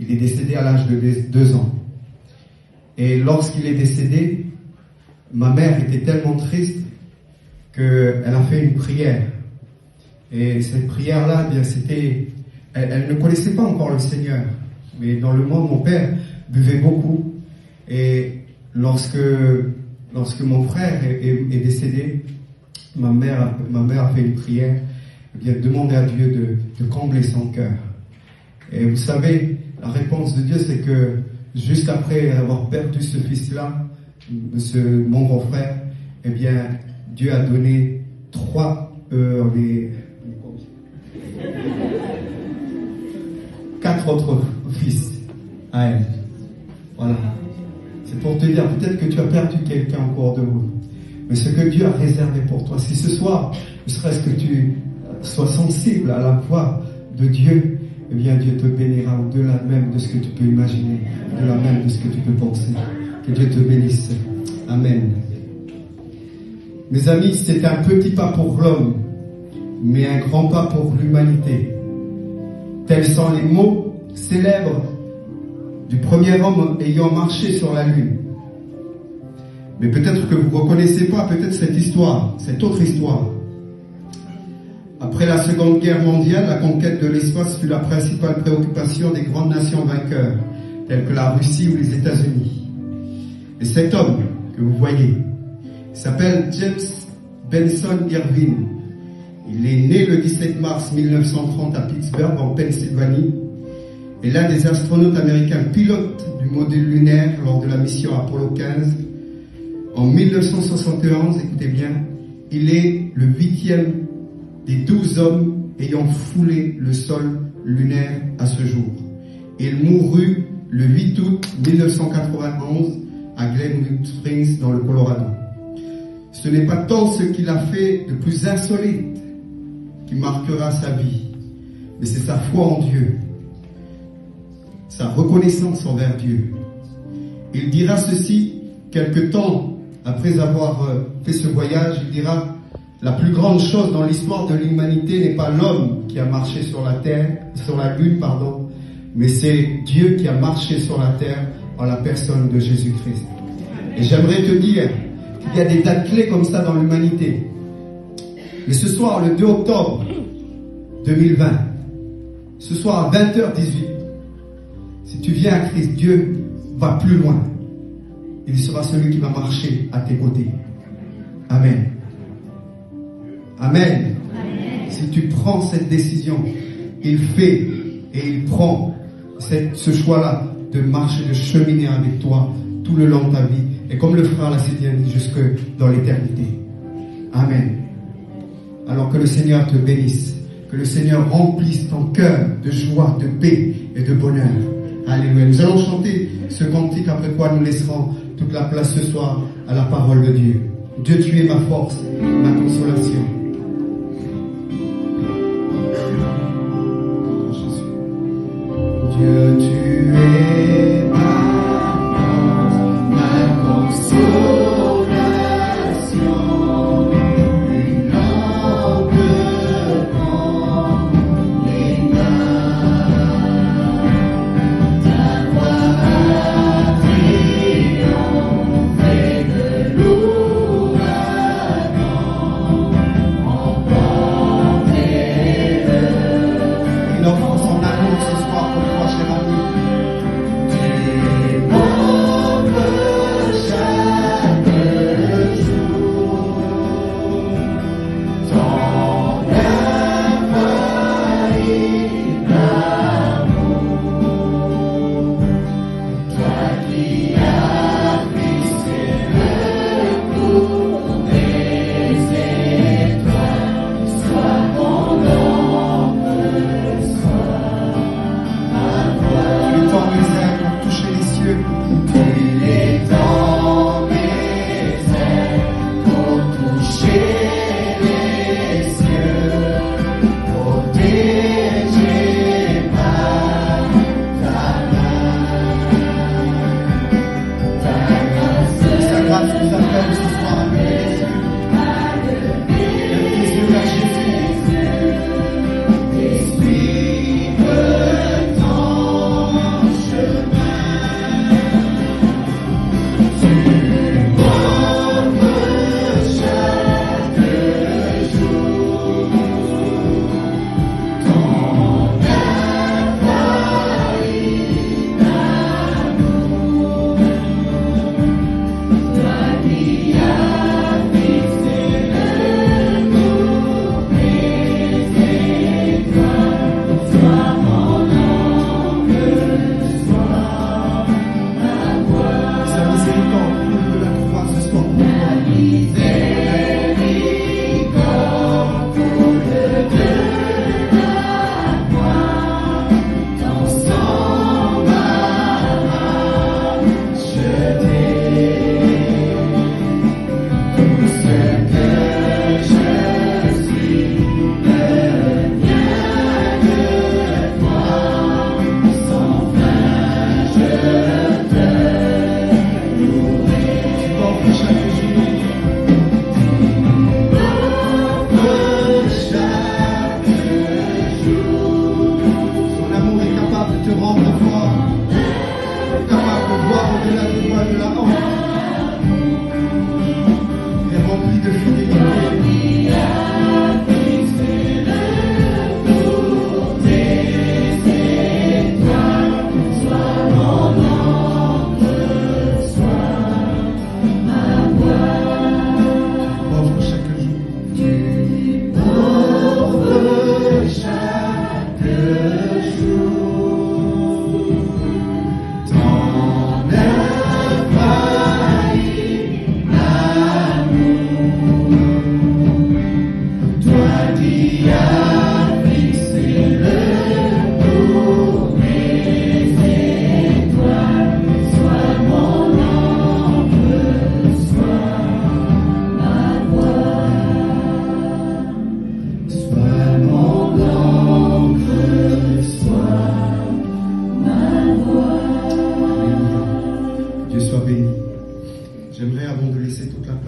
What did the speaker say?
Il est décédé à l'âge de 2 ans. Et lorsqu'il est décédé, ma mère était tellement triste qu'elle a fait une prière. Et cette prière-là, eh bien, c'était... Elle ne connaissait pas encore le Seigneur. Mais dans le monde, mon père buvait beaucoup. Et lorsque mon frère est décédé, ma mère a fait une prière, eh bien, demander à Dieu de combler son cœur. Et vous savez, la réponse de Dieu, c'est que juste après avoir perdu ce fils-là, mon grand frère, eh bien, Dieu a donné 4 autres fils à elle. Voilà. C'est pour te dire, peut-être que tu as perdu quelqu'un au cours de vous. Mais ce que Dieu a réservé pour toi, si ce soir, ne serait-ce que tu sois sensible à la voix de Dieu, eh bien Dieu te bénira au-delà même de ce que tu peux imaginer, au-delà même de ce que tu peux penser. Que Dieu te bénisse. Amen. Mes amis, c'est un petit pas pour l'homme, mais un grand pas pour l'humanité. Tels sont les mots célèbres du premier homme ayant marché sur la Lune. Mais peut-être que vous ne reconnaissez pas peut-être cette histoire, cette autre histoire. Après la Seconde Guerre mondiale, la conquête de l'espace fut la principale préoccupation des grandes nations vainqueurs, telles que la Russie ou les États-Unis. Et cet homme que vous voyez s'appelle James Benson Irving. Il est né le 17 mars 1930 à Pittsburgh, en Pennsylvanie, et l'un des astronautes américains pilotes du module lunaire lors de la mission Apollo 15. En 1971, écoutez bien, il est le 8e des 12 hommes ayant foulé le sol lunaire à ce jour. Il mourut le 8 août 1991 à Glenwood Springs dans le Colorado. Ce n'est pas tant ce qu'il a fait de plus insolite qui marquera sa vie, mais c'est sa foi en Dieu, sa reconnaissance envers Dieu. Il dira ceci quelque temps après avoir fait ce voyage. Il dira: la plus grande chose dans l'histoire de l'humanité n'est pas l'homme qui a marché sur la lune, mais c'est Dieu qui a marché sur la terre en la personne de Jésus-Christ. Et j'aimerais te dire qu'il y a des dates clés comme ça dans l'humanité. Mais ce soir, le 2 octobre 2020, ce soir à 20h18, si tu viens à Christ, Dieu va plus loin. Il sera celui qui va marcher à tes côtés. Amen. Amen. Amen. Si tu prends cette décision, il fait et il prend ce choix-là de marcher, de cheminer avec toi tout le long de ta vie. Et comme le frère l'a si bien dit, jusque dans l'éternité. Amen. Alors que le Seigneur te bénisse, que le Seigneur remplisse ton cœur de joie, de paix et de bonheur. Alléluia. Nous allons chanter ce cantique, après quoi nous laisserons toute la place ce soir à la parole de Dieu. Dieu, tu es ma force, ma consolation. Dieu, tu es ma force, ma consolation. Une lampe dans les mains. Ta voix a triomphé de l'ouragan. Emportez-le. Une offrande en amour ce soir pour toi, cher ami. J'aimerais, avant de laisser toute la place,